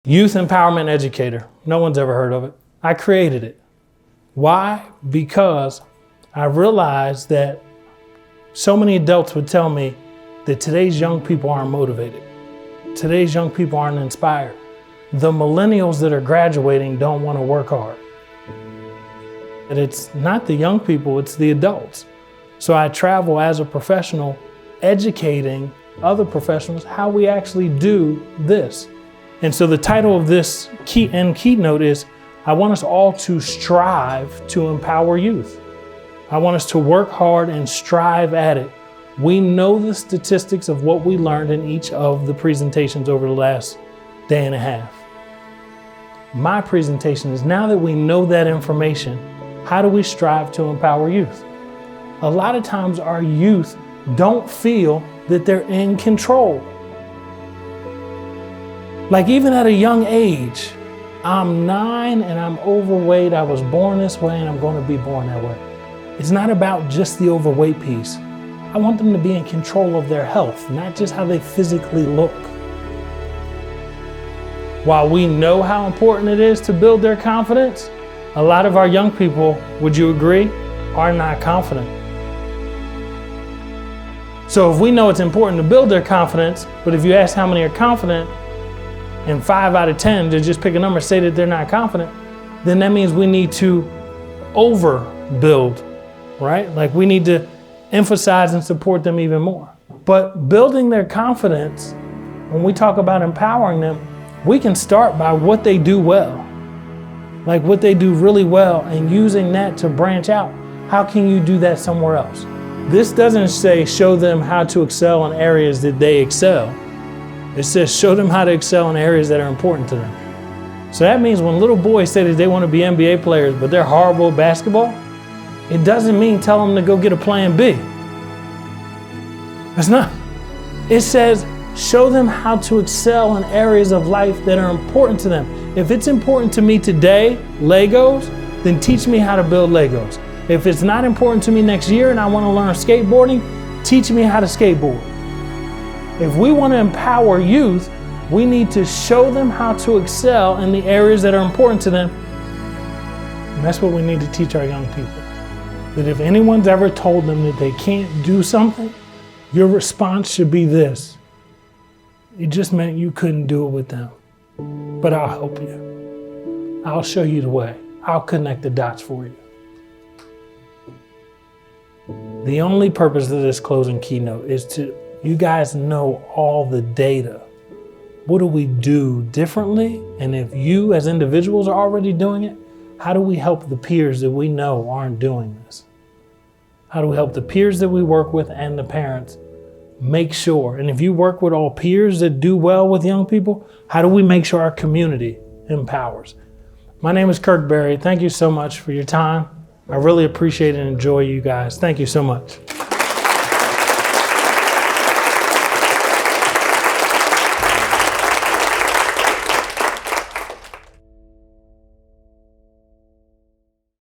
Youth Empowerment Educator. No one's ever heard of it. I created it. Why? Because I realized that so many adults would tell me that today's young people aren't motivated. Today's young people aren't inspired. The millennials that are graduating don't want to work hard. And it's not the young people, it's the adults. So I travel as a professional, educating other professionals how we actually do this. And so the title of this keynote is, I want us all to strive to empower youth. I want us to work hard and strive at it. We know the statistics of what we learned in each of the presentations over the last day and a half. My presentation is, now that we know that information, how do we strive to empower youth? A lot of times our youth don't feel that they're in control. Like even at a young age, I'm 9 and I'm overweight. I was born this way and I'm going to be born that way. It's not about just the overweight piece. I want them to be in control of their health, not just how they physically look. While we know how important it is to build their confidence, a lot of our young people, would you agree, are not confident. So if we know it's important to build their confidence, but if you ask how many are confident, and 5 out of 10, to just pick a number, say that they're not confident, then that means we need to overbuild, right? Like we need to emphasize and support them even more. But building their confidence, when we talk about empowering them, we can start by what they do well. Like what they do really well, and using that to branch out. How can you do that somewhere else? This doesn't say show them how to excel in areas that they excel. It says show them how to excel in areas that are important to them. So that means when little boys say that they want to be NBA players, but they're horrible at basketball, it doesn't mean tell them to go get a plan B. That's not. It says show them how to excel in areas of life that are important to them. If it's important to me today, Legos, then teach me how to build Legos. If it's not important to me next year and I want to learn skateboarding, teach me how to skateboard. If we want to empower youth, we need to show them how to excel in the areas that are important to them. And that's what we need to teach our young people. That if anyone's ever told them that they can't do something, your response should be this: it just meant you couldn't do it with them. But I'll help you. I'll show you the way. I'll connect the dots for you. The only purpose of this closing keynote is to you guys know all the data. What do we do differently? And if you as individuals are already doing it, how do we help the peers that we know aren't doing this? How do we help the peers that we work with and the parents make sure? And if you work with all peers that do well with young people, how do we make sure our community empowers? My name is Kirk. Thank you so much for your time. I really appreciate and enjoy you guys. Thank you so much.